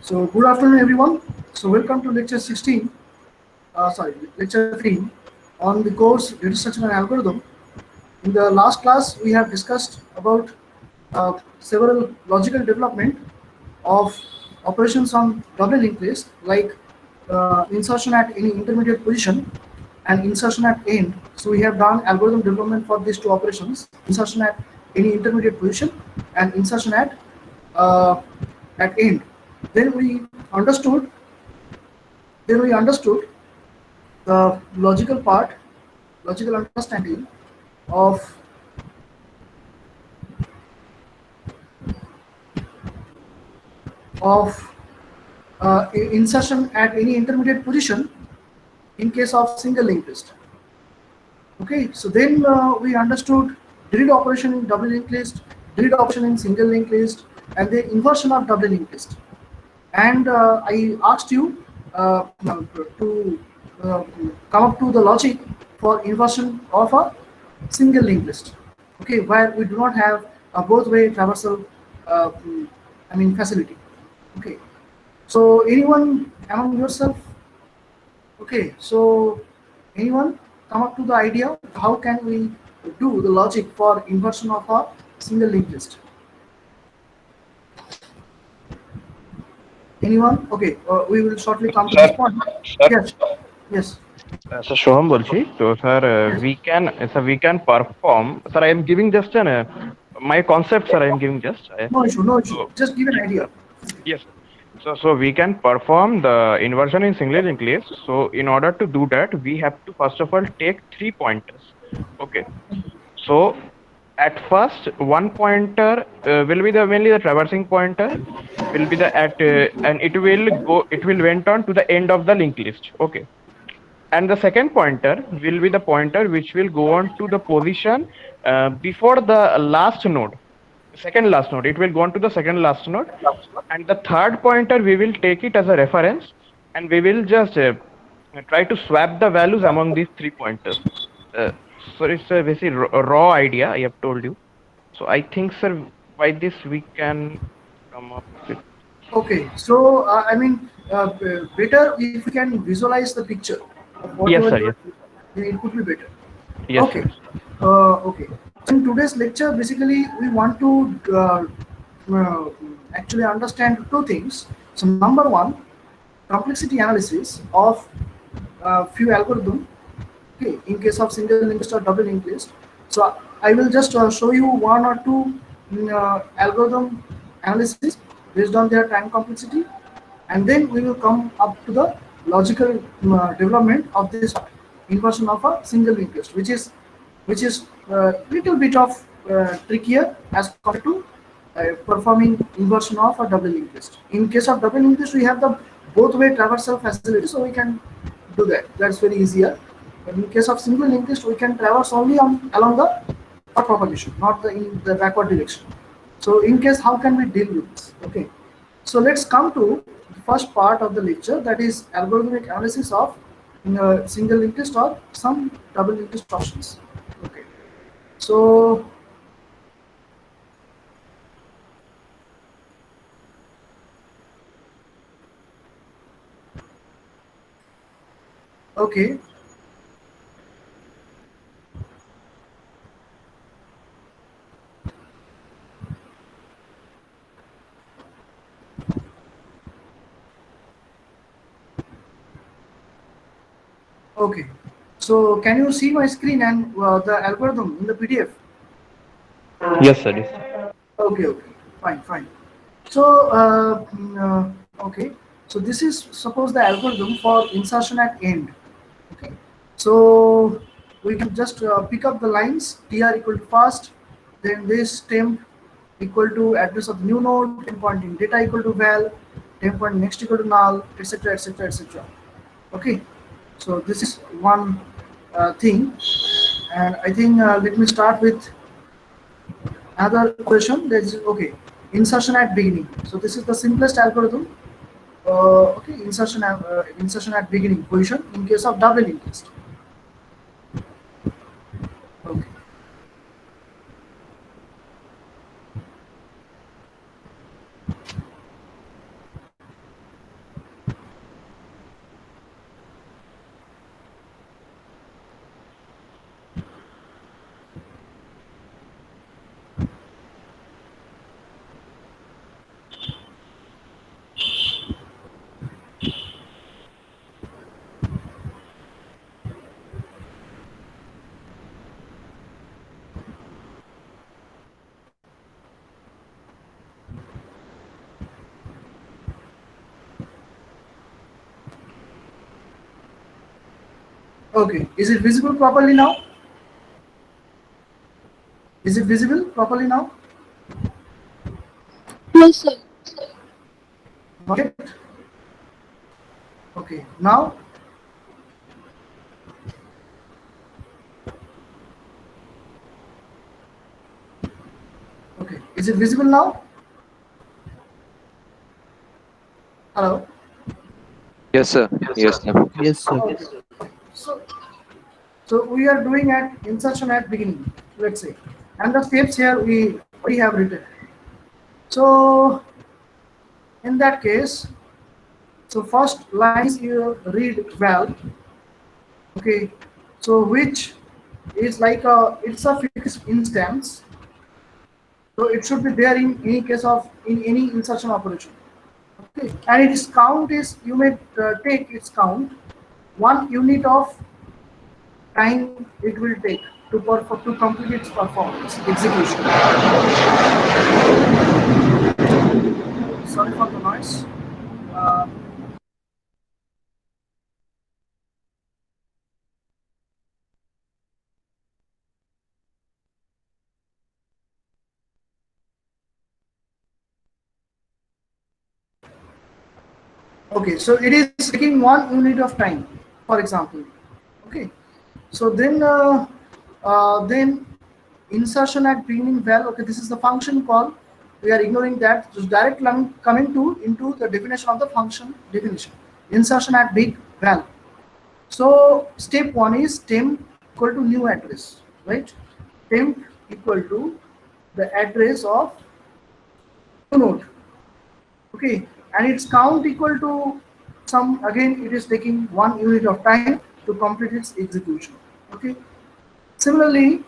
So good afternoon, everyone. So welcome to lecture 16. Lecture 15 on the course Data Structure and Algorithm. In the last class, we have discussed about several logical development of operations on double linked list, like insertion at any intermediate position and insertion at end. So we have done algorithm development for these two operations: insertion at any intermediate position and insertion uh, at end. Then we understood. Then we understood the logical part, logical understanding of insertion at any intermediate position in case of single linked list. Okay, so then we understood delete operation in double linked list, delete operation in single linked list, and the inversion of double linked list. And I asked you to come up to the logic for inversion of a single linked list. Okay, where we do not have a both way traversal, uh, facility. Okay, so anyone among yourself? Okay, so anyone come up to the idea how can we do the logic for inversion of a single linked list? Anyone? Okay, we will shortly come to this Sir, point. sir, Yes, yes, sir, Shoham বলছি তো sir yes. we can perform sir I am giving just an my concept sir I am giving just No issue, no so issue. Just give an yes idea. sir yes sir. So we can perform the inversion in single linked list. So in order to do that we have to first of all take 3 pointers. Okay, so at first one pointer will be the mainly the traversing pointer will be the at and it will went on to the end of the linked list. Okay, and the second pointer will be the pointer which will go on to the position before the last node, second last node. It will go on to the second last node, and the third pointer we will take it as a reference, and we will just try to swap the values among these 3 pointers. uh, so it's a basically raw idea I have told you. So I think sir by this we can come up with. Okay, so better if we can visualize the picture of Yes whatever sir, you are yes, doing, then it could be better. yes Okay, sir. okay. So in today's lecture, basically, we want to uh, actually understand two things. So number one, complexity analysis of few algorithm. Okay, in case of single linked list or double linked list. So I will just show you one or two algorithm analysis based on their time complexity, and then we will come up to the logical development of this inversion of a single linked list, which is little bit of trickier as compared to performing inversion of a double linked list. In case of double linked list, we have the both way traversal facility, so we can do that. That's very easier. But in case of single linked list, we can traverse only along the forward propagation, not in the backward direction. So in case, how can we deal with this? Okay. So let's come to the first part of the lecture, that is algorithmic analysis of single linked list or some double linked list options. Okay. So okay. Okay. So can you see my screen and the algorithm in the PDF? Yes sir, yes. Okay, okay, fine, fine. So, okay, so this is suppose the algorithm for insertion at end. Okay, so we can just pick up the lines tr equal to first, then this temp equal to address of the new node, temp point in data equal to val, temp point next equal to null, etc., etc., etc. Okay, so this is one thing, and I think let me start with another question. There is okay insertion at beginning. So this is the simplest algorithm. Okay, insertion at beginning position in case of double linked list. Okay, Okay, is it visible properly now? Is it visible properly now? Yes, sir. Not yet. Okay, now. Okay, is it visible now? Hello. Yes, sir. Yes, sir. Yes, sir. Okay. So, so we are doing at insertion at beginning, let's say, and the steps here we have written. So in that case, so first lines you read well, okay. So which is like it's a fixed instance, so it should be there in any case of in any insertion operation. Okay, and its count is you may take its count 1 unit of time it will take to perform to complete its performance execution. Sorry for the noise. Uh, okay, so it is taking 1 unit of time, for example. Okay, so then insertion at beginning val. Okay, this is the function call. We are ignoring that. Just direct coming to into the definition of the function definition. Insertion at big val. So step one is temp equal to new address, right? Temp equal to the address of new node. Okay, and its count equal to some, again it is taking 1 unit of time to complete its execution. Okay, similarly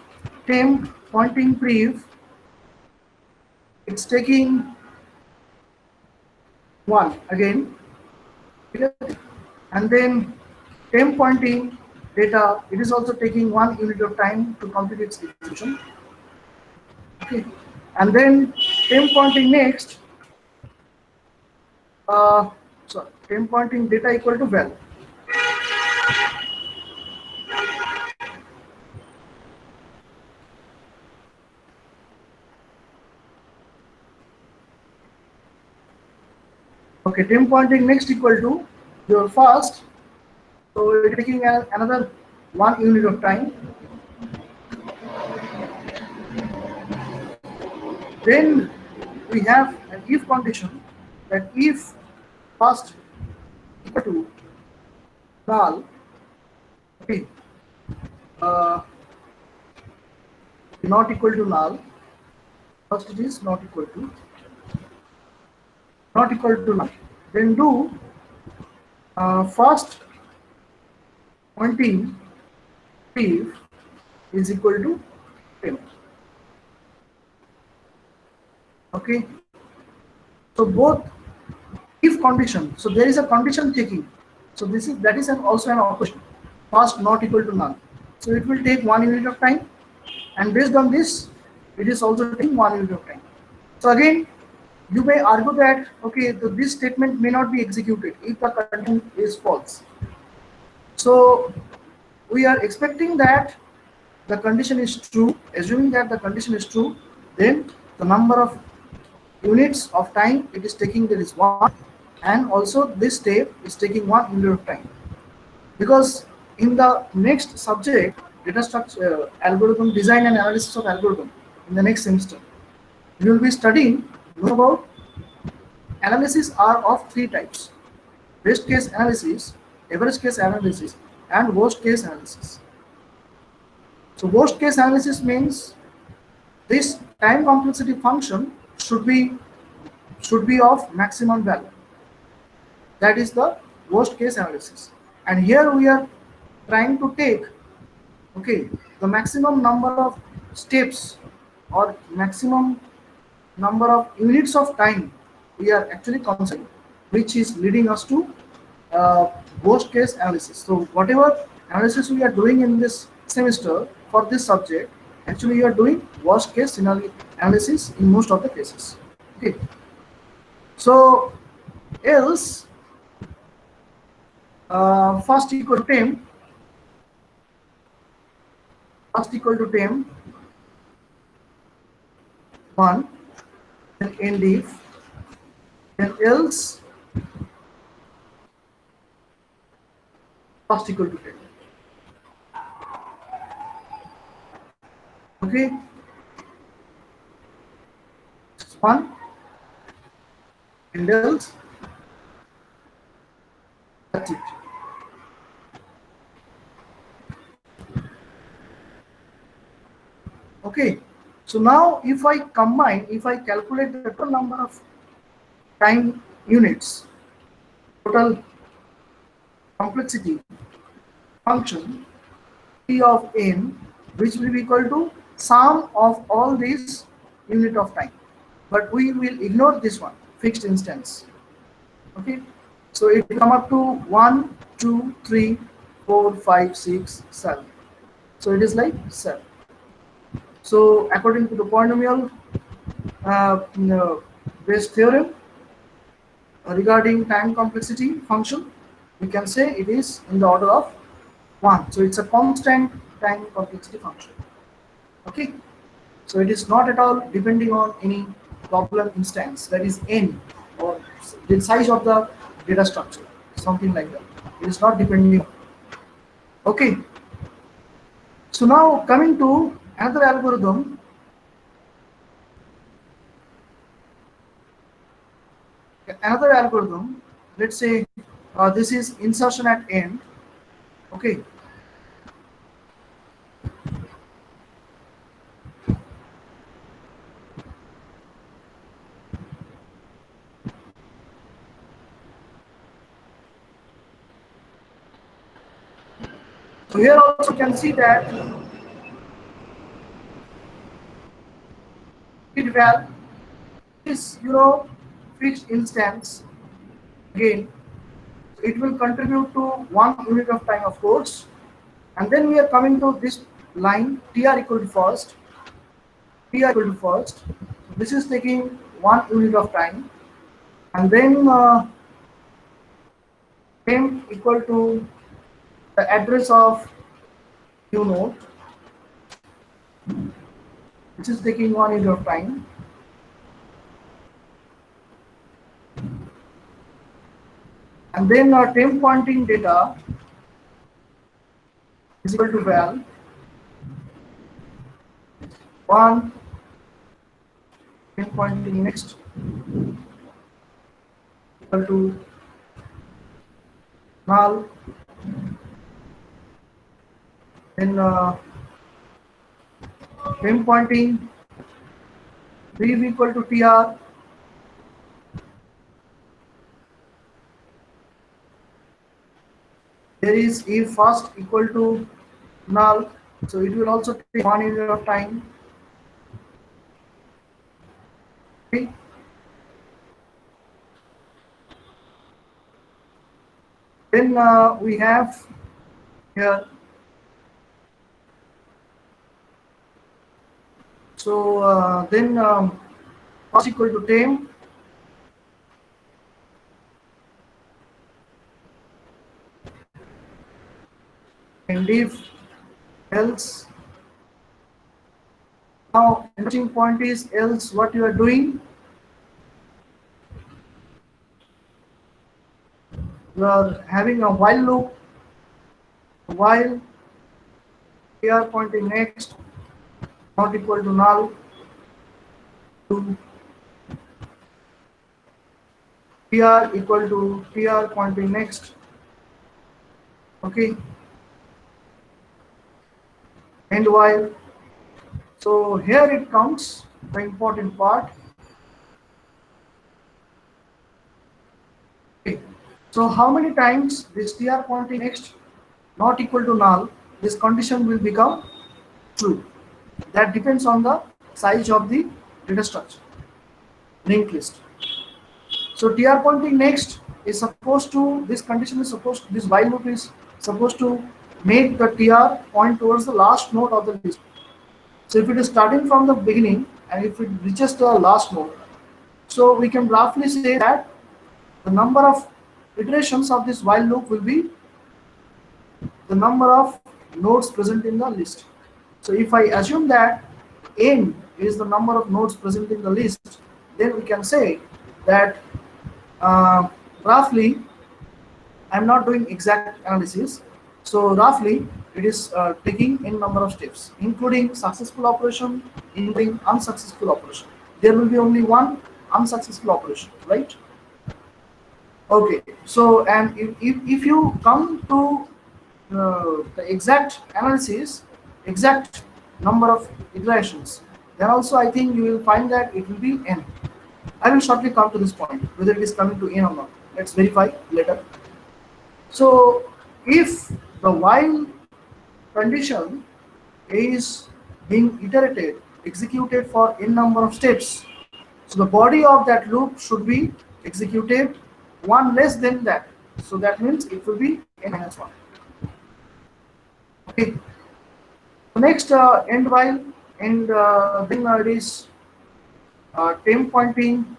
temp pointing prev, it's taking 1 again, and then temp pointing data, it is also taking 1 unit of time to complete its execution. Okay, and then temp pointing next, sorry, temp pointing data equal to val. Okay, temp pointing next equal to your first, so it is taking another 1 unit of time. Then we have an if condition, that if first equal to null, okay, uh, not equal to null, first it is not equal to null. Then do first pointing if is equal to temp. Okay, so both if condition, so there is a condition checking, so this is that is also an operation, first not equal to null, so it will take 1 unit of time, and based on this it is also taking 1 unit of time. So again you may argue that okay, this statement may not be executed if the condition is false. So we are expecting that the condition is true. Assuming that the condition is true, then the number of units of time it is taking, there is 1, and also this step is taking 1 unit of time, because in the next subject, data structure algorithm design and analysis of algorithm, in the next semester we will be studying about analysis are of 3 types: best case analysis, average case analysis, and worst case analysis. So worst case analysis means this time complexity function should be of maximum value. That is the worst case analysis. And here we are trying to take, okay, the maximum number of steps or maximum number of units of time we are actually considering, which is leading us to worst case analysis. So whatever analysis we are doing in this semester for this subject, actually you are doing worst case scenario analysis in most of the cases. Okay, so else first equal to temp, first equal to temp 1, then end if, then else first equal to temp. Okay, 1 and else, that's it. Okay, so now if I calculate the total number of time units, total complexity function T of n, which will be equal to sum of all these unit of time. But we will ignore this one, fixed instance. Okay, so it will come up to 1, 2, 3, 4, 5, 6, 7. So it is like 7. So according to the polynomial based theorem regarding time complexity function, we can say it is in the order of 1. So it's a constant time complexity function. Okay, so it is not at all depending on any problem instance, that is n, or the size of the data structure, something like that. It is not depending. Okay, so now coming to another algorithm. Another algorithm, let's say this is insertion at end. Okay, so here also you can see that it val is fixed instance. Again, it will contribute to 1 unit of time, of course. And then we are coming to this line tr equal to first, tr equal to first. This is taking 1 unit of time, and then temp equal to the address of new node, which is taking 1 unit of time. And then temp pointing data is equal to val 1, temp pointing next equal to null, then temp pointing brief equal to tr, there is if first equal to null, so it will also take 1 unit of time. Okay. Then we have here, so then first equal to temp, and if else. Now interesting point is else what you are doing, you are having a while loop, while tr pointing next not equal to null to tr equal to tr pointing next. Okay, and while. So here it comes the important part. Okay. So how many times this tr pointing next not equal to null, this condition will become true. That depends on the size of the data structure, linked list. So tr pointing next is supposed to, this condition is supposed to, this while loop is supposed to make the tr point towards the last node of the list. So if it is starting from the beginning and if it reaches the last node, so we can roughly say that the number of iterations of this while loop will be the number of nodes present in the list. So if I assume that n is the number of nodes present in the list, then we can say that roughly, I'm not doing exact analysis. So roughly, it is taking n number of steps, including successful operation, including unsuccessful operation. There will be only one unsuccessful operation, right? Okay. So, and if you come to the exact analysis, exact number of iterations, then also I think you will find that it will be n. I will shortly come to this point, whether it is coming to n or not. Let's verify later. So if the while condition is being iterated, executed for n number of steps, so the body of that loop should be executed one less than that. So that means it will be n minus 1. Okay. So next end while, and then it is temp pointing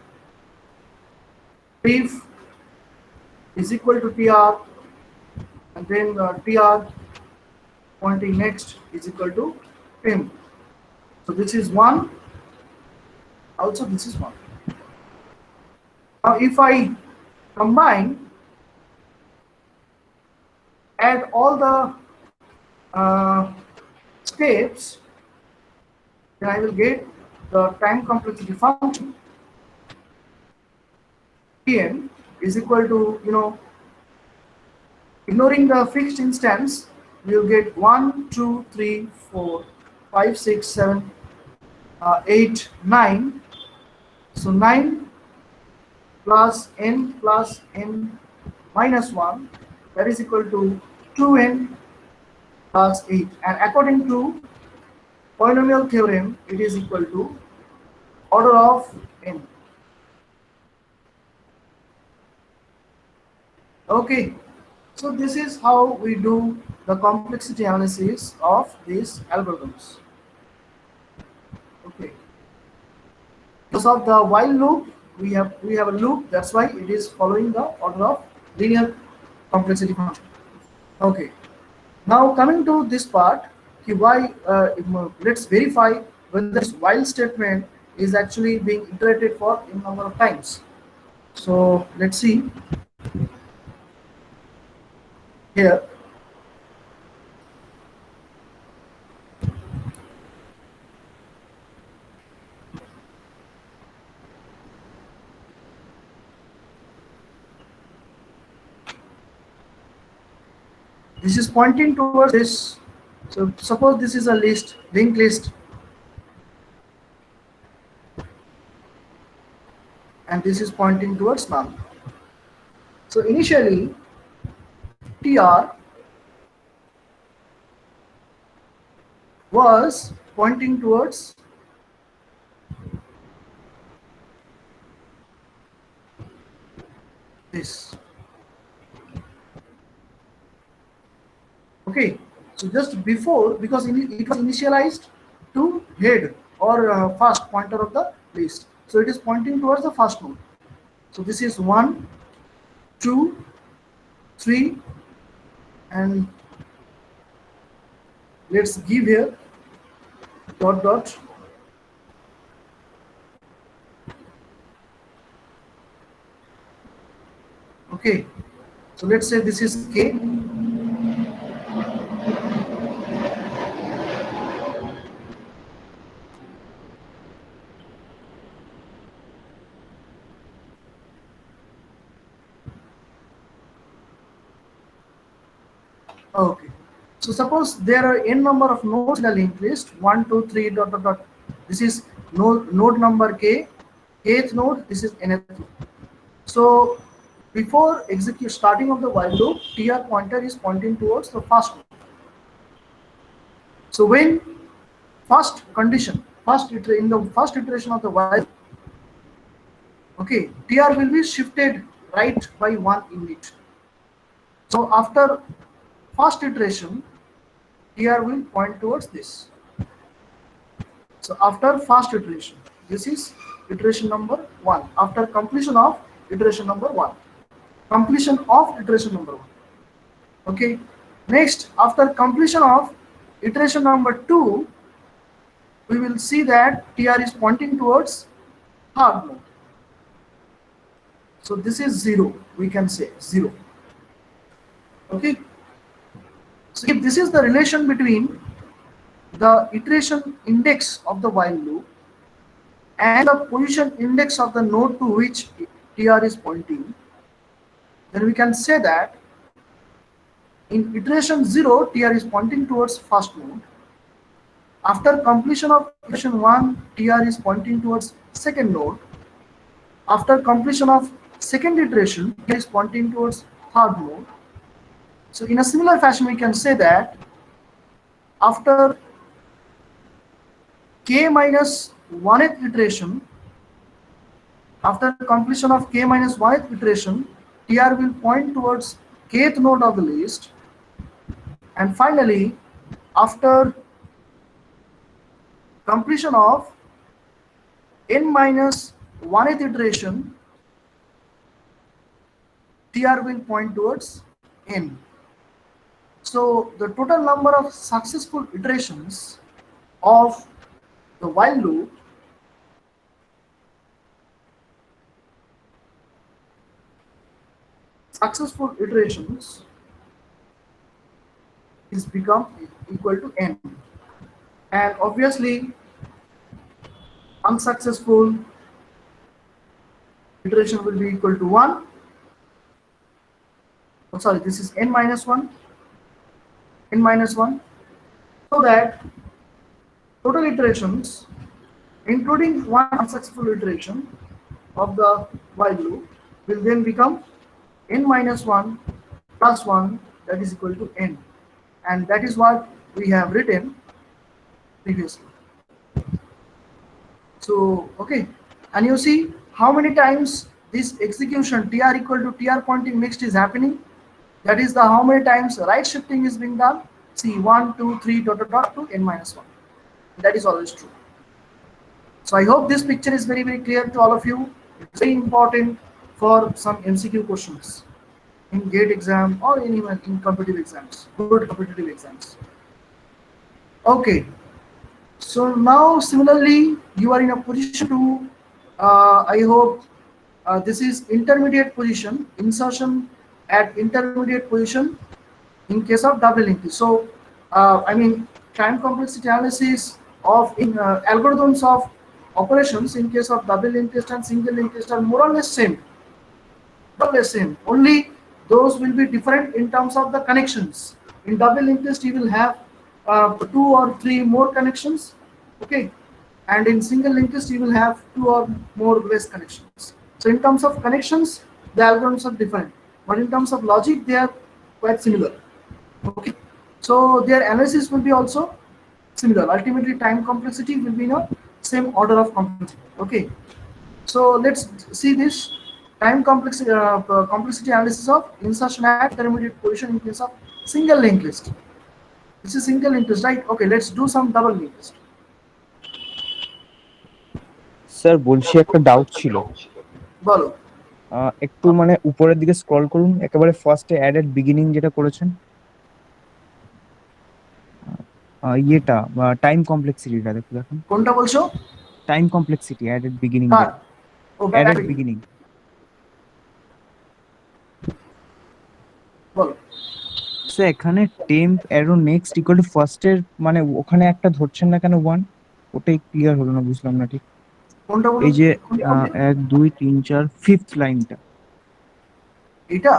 if is equal to tr, and then tr pointing next is equal to temp. So this is 1, also this is 1. Now if I combine, add all the steps, then I will get the time complexity function Tn is equal to, ignoring the fixed instance, we will get 1, 2, 3, 4, 5, 6, 7, 8, 9. So 9 plus n minus 1, that is equal to 2n plus 8. And according to polynomial theorem, it is equal to order of n. Okay, so this is how we do the complexity analysis of these algorithms. Okay, because of the while loop, we have a loop. That's why it is following the order of linear complexity function. Okay, now coming to this part, why let's verify whether this while statement is actually being iterated for n number of times. So let's see here. This is pointing towards this. So suppose this is a list, linked list, and this is pointing towards null. So initially, tr was pointing towards this. Okay, so just before, because it was initialized to head or first pointer of the list, so it is pointing towards the first node. So this is 1, 2, 3, and let's give here dot dot. Okay, so let's say this is k. Okay, so suppose there are n number of nodes in the linked list, 1, 2, 3, dot dot dot. This is node number k, kth node, this is nth node. So before starting of the while loop, tr pointer is pointing towards the first node. So when first condition, in the first iteration of the while, okay, tr will be shifted right by 1 unit. So after first iteration, tr will point towards this. So after first iteration, this is iteration number 1. After completion of iteration number 1, completion of iteration number 1. Okay, next after completion of iteration number 2, we will see that TR is pointing towards third node. So this is 0, we can say 0. Okay. So if this is the relation between the iteration index of the while loop and the position index of the node to which TR is pointing, then we can say that in iteration 0, TR is pointing towards first node. After completion of iteration 1, TR is pointing towards second node. After completion of second iteration, TR is pointing towards third node. So in a similar fashion, we can say that after k minus 1th iteration, after completion of k minus 1th iteration, TR will point towards kth node of the list. And finally, after completion of n minus 1th iteration, TR will point towards n. So the total number of successful iterations of the while loop is become equal to n, and obviously unsuccessful iteration will be equal to 1. Oh, sorry, this is n minus 1, so that total iterations including one unsuccessful iteration of the while loop will then become n minus 1 plus 1, that is equal to n, and that is what we have written previously. So okay, and you see how many times this execution TR equal to TR pointing next is happening. That is the how many times right shifting is being done. See 1, 2, 3 dot dot dot to n minus 1. That is always true. So I hope this picture is very clear to all of you. It's very important for some MCQ questions in GATE exam or even in competitive exams, good competitive exams. Okay. So now similarly, you are in a position to, I hope this is intermediate position, insertion at intermediate position in case of double linked list. So I mean time complexity analysis of algorithms of operations in case of double linked list and single linked list are more or less same. Only those will be different in terms of the connections. In double linked list, you will have 2 or 3 more connections, okay, and in single linked list you will have 2 or more less connections. So in terms of connections, the algorithms are different, but in terms of logic, they are quite similar. Okay, so their analysis will be also similar. Ultimately, time complexity will be in a same order of complexity. Okay, so let's see this time complexity analysis of insertion at intermediate position in case of single linked list. This is single linked list, right? Okay, let's do some double linked list. Sir বলছি একটা doubt ছিল, বলো। একটু মানে উপরের দিকে scroll করুন, একেবারে ফার্স্টে অ্যাড এট বিগিনিং যেটা করেছেন, ইয়েটা টাইম কমপ্লেক্সিটিটা দেখুন। কোনটা বলছো? Time complexity add at beginning, add at beginning. বলো। স্যার এখানে temp arrow next equal to ফার্স্টের মানে ওখানে একটা ধরছেন না কেন 1? ওটাই ক্লিয়ার হলো না, বুঝলাম না ঠিক। কোনটা বলো? এই যে 1 2 3 4 ফিফথ লাইনটা, এটা?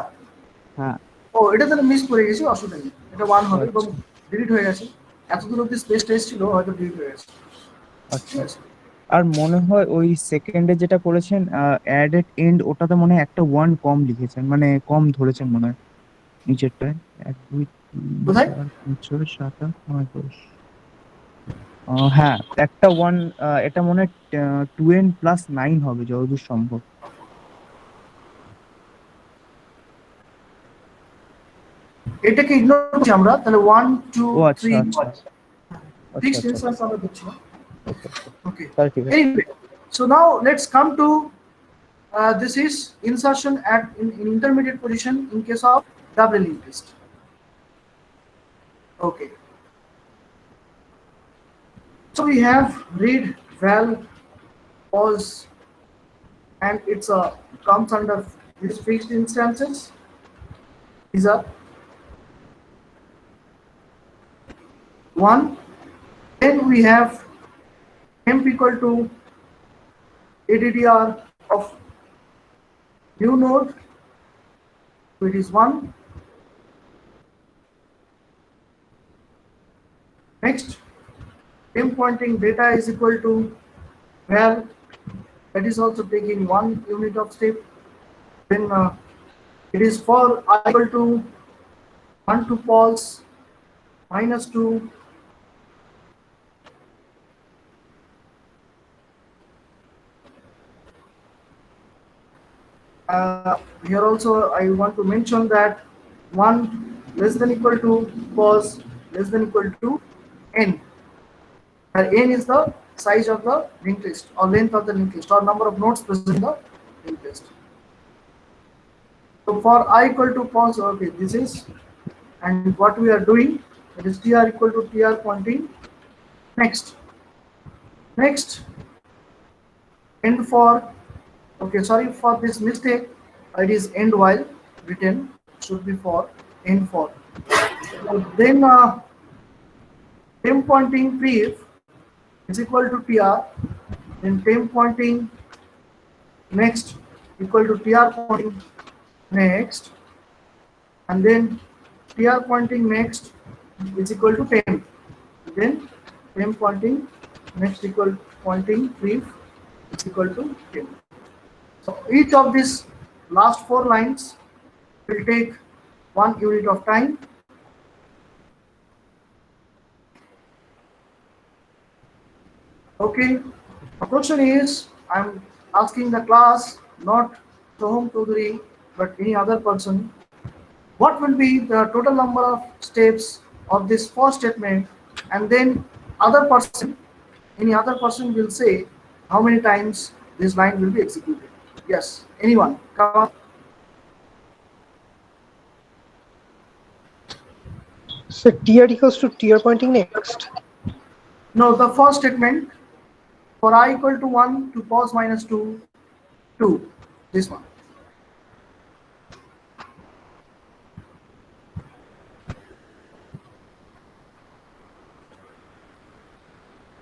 হ্যাঁ। ও, এটা তাহলে মিস করে গেছি, অসুবিধা নেই, এটা 1 হবে এবং ডিলিট হয়ে গেছে। এতদূর অব্দি স্পেসটা এসেছিল, হয়তো ডিলিট হয়ে গেছে। আচ্ছা, আর মনে হয় ওই সেকেন্ডে যেটা করেছেন অ্যাড এট এন্ড, ওটাতে মনে হয় একটা 1 কম লিখেছেন, মানে কম ধরেছেন মনে হয় নিচেরটায়। 1 2 3 4 5 6 7 8 9 10। হ্যাঁ, একটা 1, এটা মনে হয় 2n + 9 হবে যতদূর সম্ভব। এটাকে ইগনোর করছি আমরা, তাহলে 1 2 3 ফিক্সড আচ্ছা ইনস্ট্যান্স আমরা দিচ্ছি না। ওকে, স্যার ঠিক আছে। anyway, so now let's come to this is insertion at in intermediate position in case of double linked list. Okay, So we have read, val, pause, and it's a comes under these fixed instances. These are one. Then we have temp equal to ADDR of new node, so it is 1. Next, temp pointing data is equal to val, that is also taking 1 unit of step. Then it is for I equal to 1 to pulse minus 2. Here also I want to mention that 1 less than equal to pause less than equal to n, where n is the size of the linked list or length of the linked list or number of nodes present in the linked list. So for I equal to pause, okay, this is, and what we are doing, it is tr equal to tr pointing next. Next, end for, okay, sorry for this mistake, it is end while written, should be for end for. Then temp pointing prev is equal to tr, then temp pointing next equal to tr pointing next, and then tr pointing next is equal to temp, then temp pointing next equal pointing prev is equal to temp. So each of these last 4 lines will take 1 unit of time. Okay, the question is, I'm asking the class, not Soham Chaudhary, but any other person, what will be the total number of steps of this first statement, and then other person, any other person will say how many times this line will be executed. Yes, anyone, come on. So tr equals to tr pointing next. No, the first statement for I equal to 1 to pause minus 2, 2, this one.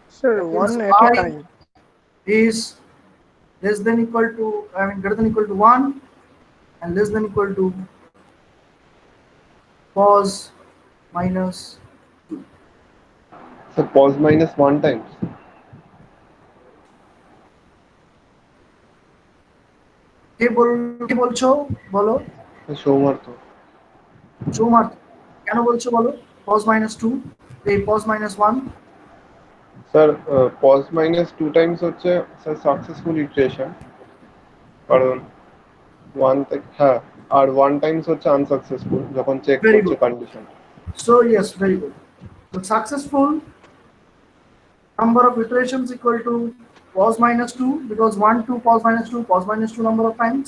Sir, one at a I time. is less than equal to, I mean greater than equal to 1 and less than equal to pause minus 2. So pause minus 1 times. কে বলছো বলো, সৌমার্থ। সৌমার্থ কেন বলছো বলো, pause minus 2, এই pause minus 1. Sir pause minus 2 times হচ্ছে sir successful iteration, কারণ 1 থেকে হ্যাঁ, আর 1 টাইমস হচ্ছে আনসাকসেসফুল যখন চেক Very করছে good. কন্ডিশন। So yes, very good. So successful number of iterations equal to pause minus 2, because 1 to pause minus 2, pause minus 2 number of times,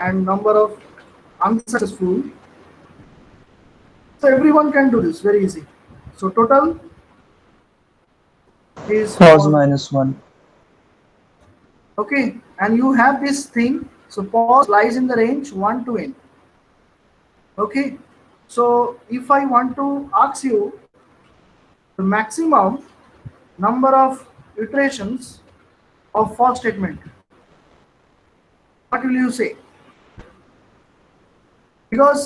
and number of unsuccessful. So everyone can do this, very easy. So total is pause minus 1. Okay, and you have this thing, so pause lies in the range 1 to n. Okay, so if I want to ask you the maximum number of iterations of for statement, what will you say? Because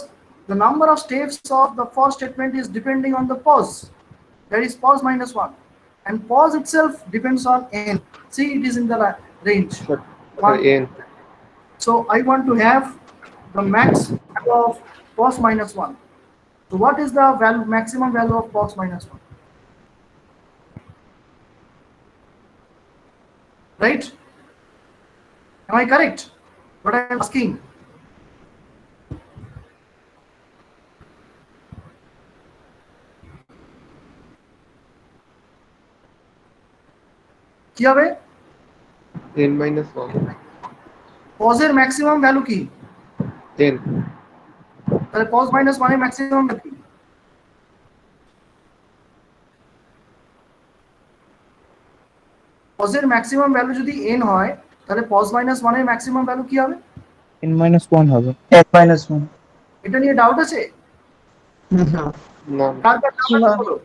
the number of steps of the for statement is depending on the pause, that is pause minus 1, and pause itself depends on n. See, it is in the range sir N So I want to have the max value of pause minus 1. So what is the value, maximum value of pause minus 1? Right? Am I correct? What I am asking? কি হবে? n minus 1 পজের maximum value কি? n তাহলে pause minus 1 এর maximum value কি? Pause এর maximum value যদি n হয় তাহলে পজ মাইনাস 1 এর ম্যাক্সিমাম ভ্যালু কি হবে? n-1 হবে। n-1 এটা নিয়ে ডাউট আছে? না কার কার ডাউট আছে বলো,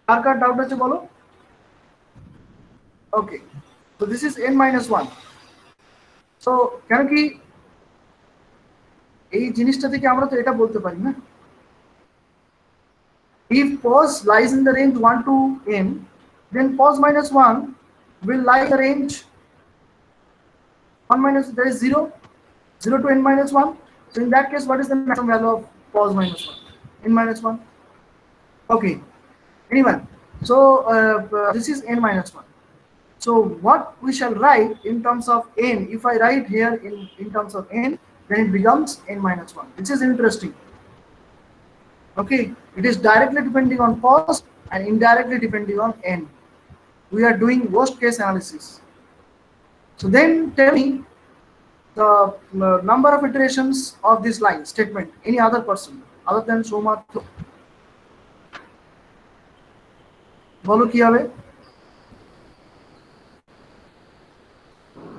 কার কার ডাউট আছে বলো। ওকে, so this is n-1. so কেন কি এই জিনিসটা থেকে আমরা তো এটা বলতে পারি না, if pos lies in the range 1 to n, then pos minus 1 will lie in the range 1 minus, there is 0 to n minus 1. So in that case, what is the maximum value of pos minus 1? N minus 1. Okay, anyone. So this is n minus 1. So what we shall write in terms of n, if I write here in terms of n, then it becomes n minus 1, which is interesting. Okay, it is directly depending on pos and indirectly depending on n. We are doing worst case analysis. So then tell me the number of iterations of this line statement. Any other person other than Somarth? বলো কি হবে?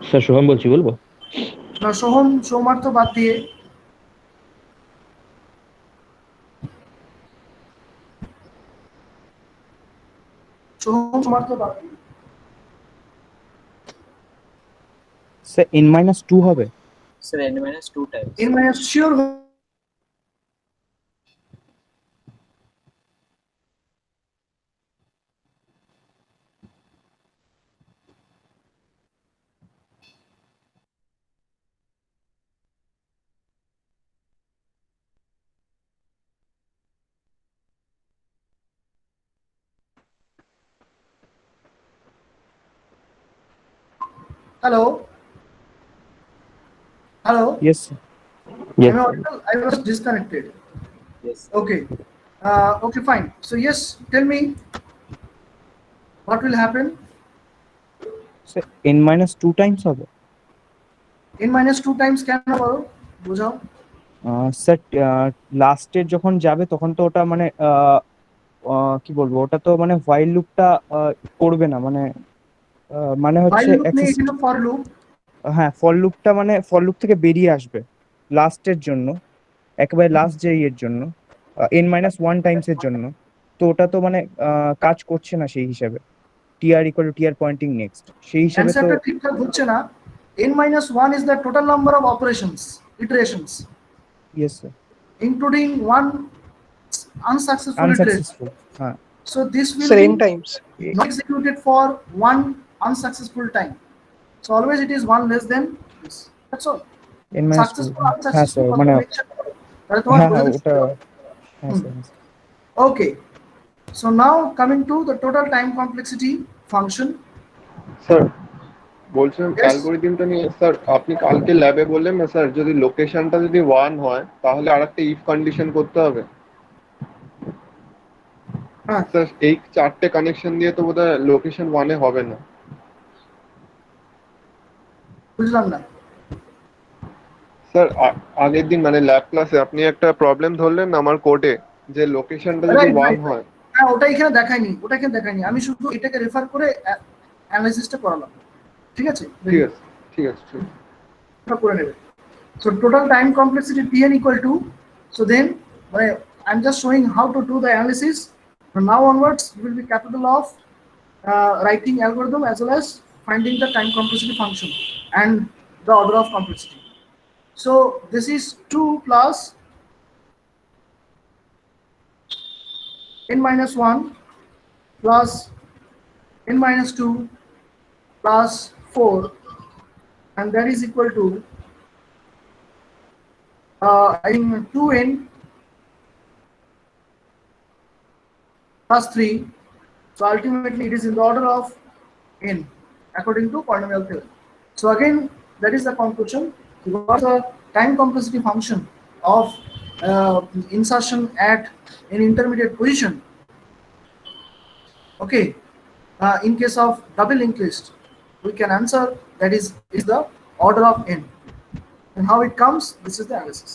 Sir Soham বলছি, বলবো? না, সোহম সৌমার্থ বাদ দিয়ে sir n-2 হবে। Sir, n-2 times. n minus sure hello Yes, sir. Yes. am I audible? I was disconnected. Yes. Okay, okay, fine. So yes, tell me what will happen. Sir n-2 Times হবে। n minus 2 times কেন বলো, বোঝাও। Sir লাস্টের যখন যাবে তখন তো ওটা মানে কি বলবো, ওটা তো মানে হোয়াইল লুপটা করবে না, মানে মানে হচ্ছে while loop নেই, এখানে for loop। হ্যাঁ, ফর লুপটা মানে ফর লুপ থেকে বেরিয়ে আসবে লাস্টের জন্য, একেবারে লাস্ট যে ইয়ের জন্য n-1 টাইমস এর জন্য। তো ওটা তো মানে কাজ করছে না সেই হিসাবে, tr পয়েন্টিং নেক্সট সেই হিসাবে তো। অ্যানসারটা ঠিকঠাক হচ্ছে না। n minus 1 is the total number of operations, iterations, yes sir, including one unsuccessful iteration. Unsuccessful. হ্যাঁ So this will Sir, be n times. not executed for one unsuccessful time. So always it is one less than this. That's all. n-2। Successful, হ্যাঁ unsuccessful. Sir, মানে তাহলে তোমার হ্যাঁ বোঝা ওটা, যাচ্ছে। হ্যাঁ sir. Okay. So now coming to the total time complexity function. Sir বলছিলাম Yes. অ্যালগরিদমটা নিয়ে। স্যার আপনি কালকে ল্যাবে বললেন না স্যার, যদি লোকেশনটা যদি 1 হয় তাহলে আরেকটা ইফ কন্ডিশন করতে হবে। হ্যাঁ, স্যার এই 4টে কানেকশন দিয়ে তো বোধহয় লোকেশন 1 এ হবে না। বুঝলাম না। স্যার আগের দিন মানে ল্যাব ক্লাসে আপনি একটা প্রবলেম ধরলেন না আমার কোডে, যে লোকেশনটা যদি Right, 1 right. হয়। হ্যাঁ, ওটা এখানে দেখায়নি, আমি শুধু এটাকে রেফার করে অ্যানালাইসিসটা করালাম। ঠিক আছে, ঠিক আছে ঠিক আছে ঠিক আছে। এটা করে নেবে। So total time complexity Tn equal to, so then I'm just showing how to do the analysis. From now onwards, we will be capable of writing algorithm as well as finding the time complexity function and the order of complexity. So this is 2 plus n minus 1 plus n minus 2 plus 4, and that is equal to I think 2n plus 3. So ultimately it is in the order of n according to polynomial theorem. So again, that is the conclusion. What the time complexity function of insertion at an intermediate position. Okay, in case of double linked list, we can answer that is the order of n. And how it comes, this is the analysis.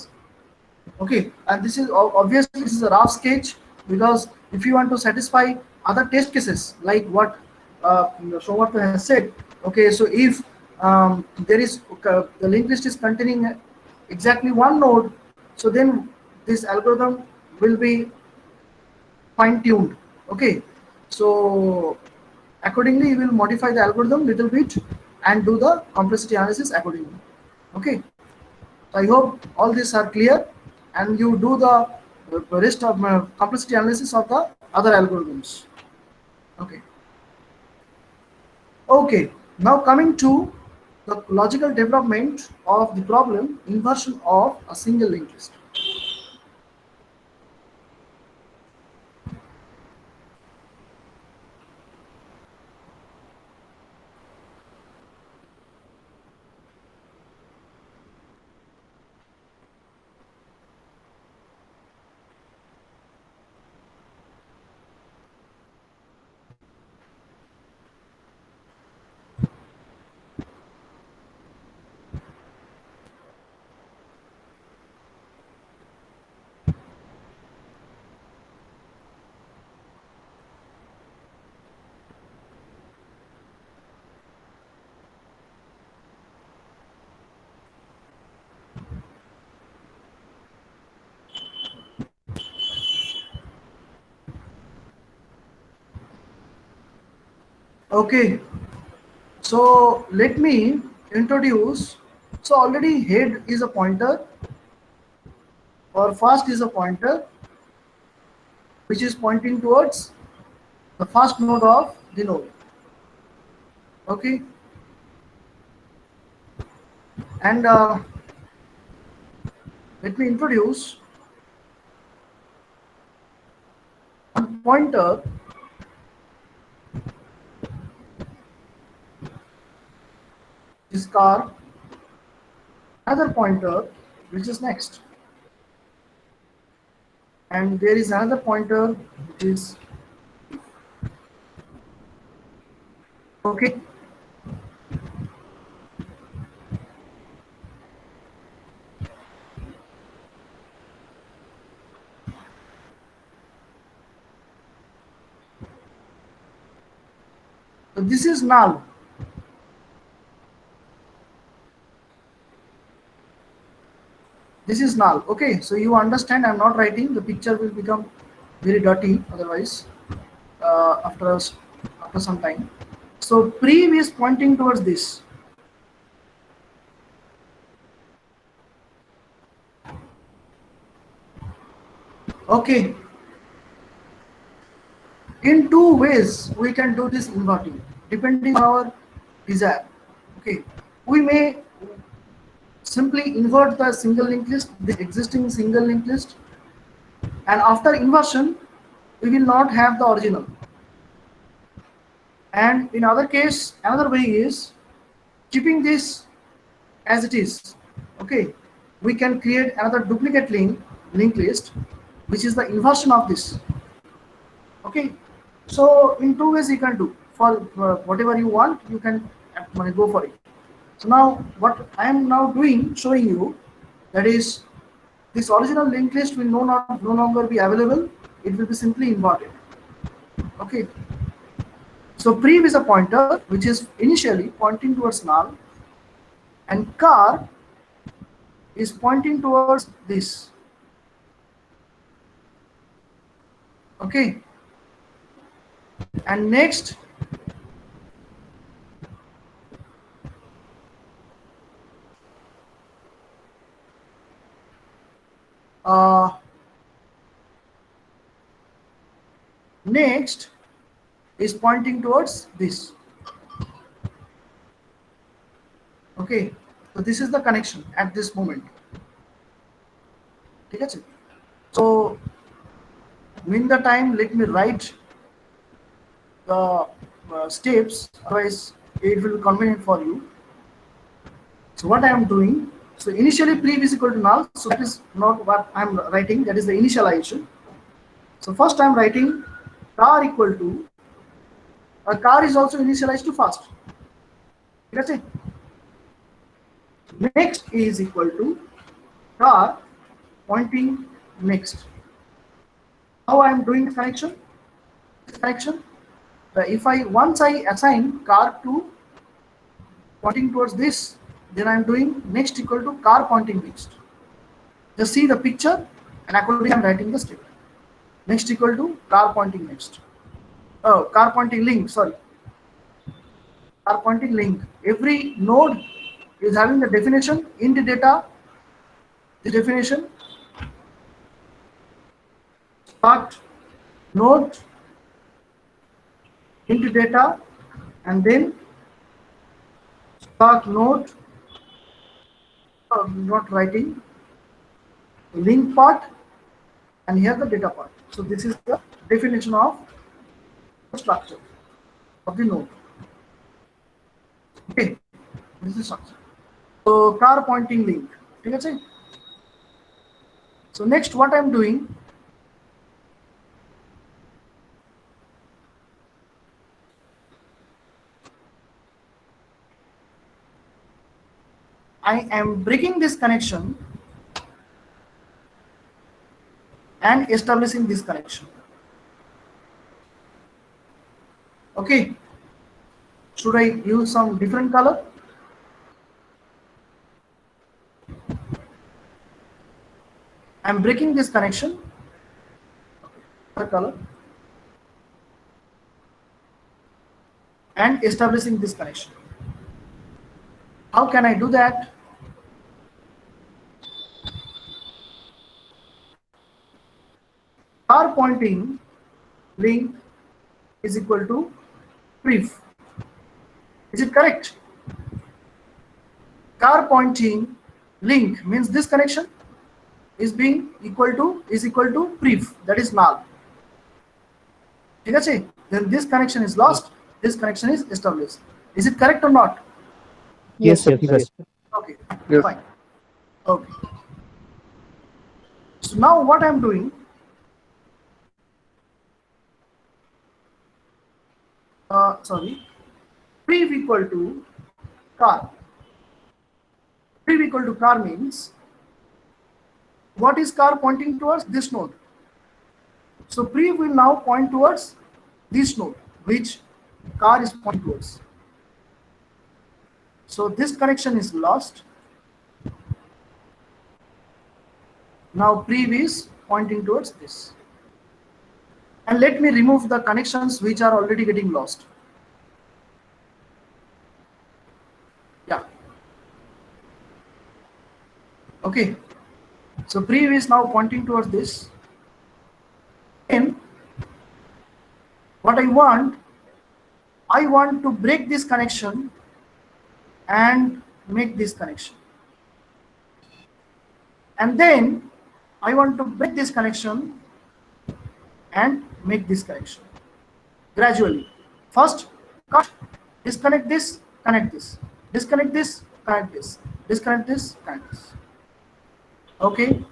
Okay, and this is obviously this is a rough sketch, because if you want to satisfy other test cases like what Somartha has said, okay, so if there is the linked list is containing exactly one node, so then this algorithm will be fine-tuned. Okay, so accordingly, you will modify the algorithm little bit and do the complexity analysis accordingly. Okay, so I hope all these are clear, and you do the rest of complexity analysis of the other algorithms. Okay. Okay, now coming to the logical development of the problem inversion of a single linked list. Okay, so let me introduce. So already head is a pointer or first is a pointer which is pointing towards the first node of the node. Okay, and let me introduce one pointer is car, another pointer which is next, and there is another pointer which is okay. So this is null. This is null. Okay, so you understand I'm not writing, the picture will become very dirty otherwise after some time. So prev is pointing towards this. Okay, in two ways we can do this inverting depending on our desire. Okay, we may simply invert the single linked list, the existing single linked list, and after inversion we will not have the original. And in other case, another way is keeping this as it is. Okay, we can create another duplicate linked list which is the inversion of this. Okay, so in two ways you can do for whatever you want, you can go for it. So now what I am now doing, showing you, that is this original linked list will no longer be available, it will be simply inverted. Okay, so prev is a pointer which is initially pointing towards null, and car is pointing towards this. Okay, and next next is pointing towards this. Okay, so this is the connection at this moment. Okay, so in the time, let me write the steps, otherwise it will be convenient for you. So what I am doing, so initially prev is equal to null, so that is not what I am writing, that is the initialization. So first I am writing car equal to, a car is also initialized to first. That's it. Next is equal to car pointing next. How I am doing this connection? if I once I assign car to pointing towards this, then I'm doing next equal to car pointing next. Just see the picture and accordingly I'm writing the statement. Next equal to car pointing next. Oh, car pointing link, sorry. Car pointing link. Every node is having the definition in the data. The definition start node into data and then start node, not writing, link part, and here the data part. So this is the definition of structure of the node. Okay, this is structure. So car pointing link. Okay. So next what I'm doing, I am breaking this connection and establishing this connection. Okay, should I use some different color? I'm breaking this connection, color, and establishing this connection. How can I do that? Car pointing link is equal to pref. Is it correct? Car pointing link means this connection is equal to pref, that is null. Okay? Then this connection is lost, this connection is established. Is it correct or not? Yes, sir. Yes. Okay, Yes. fine. Okay. So now what I'm doing, pref equal to car. Pref equal to car means what is car pointing towards? This node. So pref will now point towards this node, which car is pointing towards. So this connection is lost. Now pref is pointing towards this. And let me remove the connections which are already getting lost. Yeah. Okay. So pref is now pointing towards this. Then what I want to break this connection and make this connection. And then I want to break this connection and make this connection gradually. First, cut, disconnect this, connect this, disconnect this, connect this, disconnect this, connect this. Okay.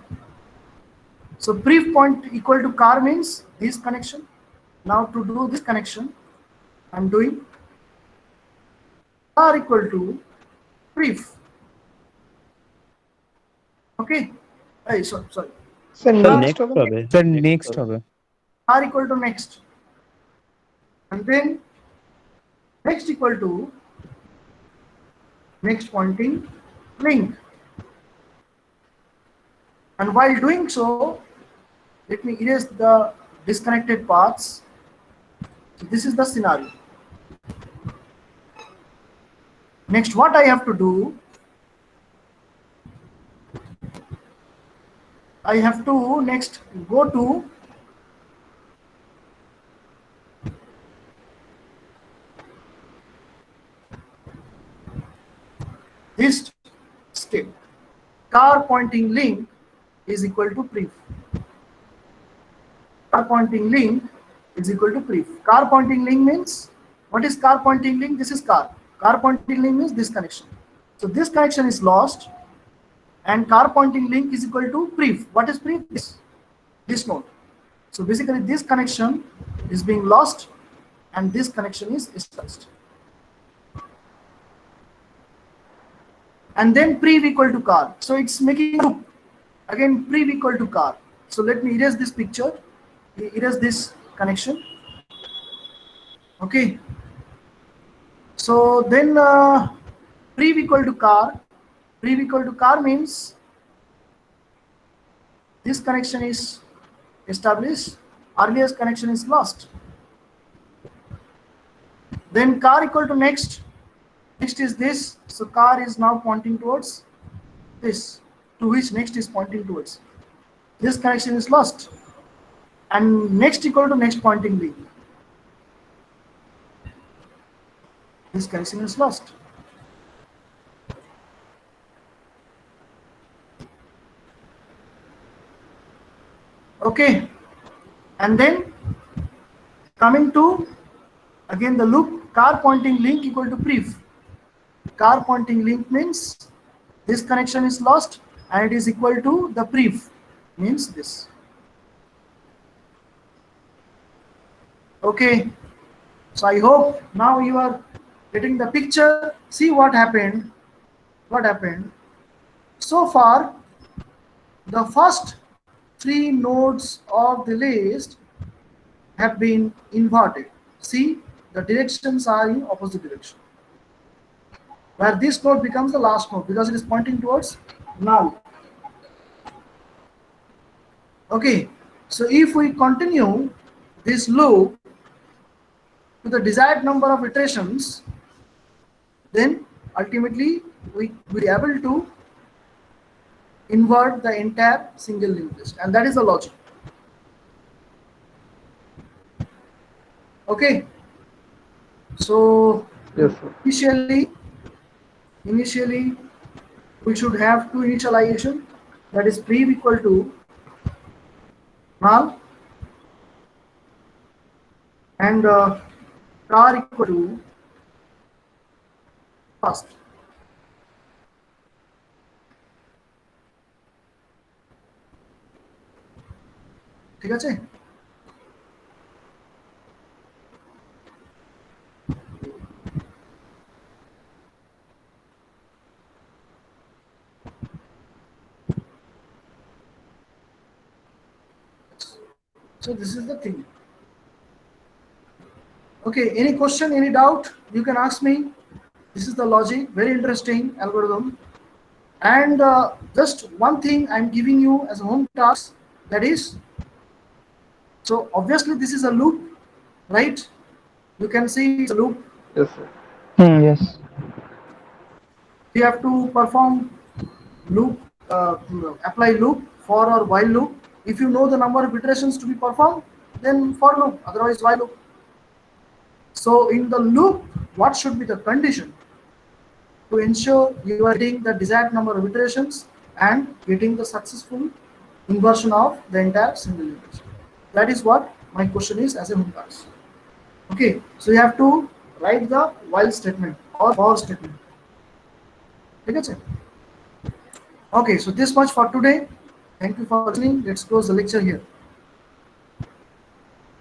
So pref point equal to car means this connection. Now to do this connection, I'm doing car equal to pref. Okay. Hey, sorry. Sir, next next হবে? হবে sir, next হবে। R equal to next, and then next equal to next pointing link. And while doing so, let me erase the disconnected paths. So this is the scenario. Next, what I have to do, I have to next go to this step. Car pointing link is equal to pref. Car pointing link is equal to pref. Car pointing link means, what is car pointing link? This is car. Car pointing link means this connection. So this connection is lost, and car pointing link is equal to pref. What is pref? This node. So basically this connection is being lost and this connection is established. And then pref equal to car. So it's making a loop. Again, pref equal to car. So let me erase this picture, erase this connection. Okay. So then prev equal to car. Prev equal to car means this connection is established, earliest connection is lost. Then car equal to next. Next is this. So car is now pointing towards this, to which next is pointing towards. This connection is lost. And next equal to next pointing link. This connection is lost. Okay. And then coming to again the loop, car pointing link equal to prev. Car pointing link means this connection is lost and it is equal to the prev, means this. Okay, so I hope now you are getting the picture. See what happened. What happened? So far, the first 3 nodes of the list have been inverted. See, the directions are in opposite direction. Where this node becomes the last node because it is pointing towards null. Okay, so if we continue this loop to the desired number of iterations, then ultimately we will be able to invert the entire single linked list, and that is the logic. Okay, so Yes, sir. initially we should have two initialization, that is prev equal to null and car equal to first. ঠিক আছে? So this is the thing. Okay, any question, any doubt, you can ask me. This is the logic, very interesting algorithm. And just one thing I'm giving you as a home task, that is, so obviously this is a loop, right? You can see it's a loop. Yes, sir. Yes. You have to perform loop, apply loop, for or while loop. If you know the number of iterations to be performed, then for loop, otherwise while loop. So in the loop, what should be the condition to ensure you are getting the desired number of iterations and getting the successful inversion of the entire single iteration? That is what my question is as a home task. Okay, so you have to write the while statement or for statement. Okay, so this much for today. Thank you for listening. Let's close the lecture here.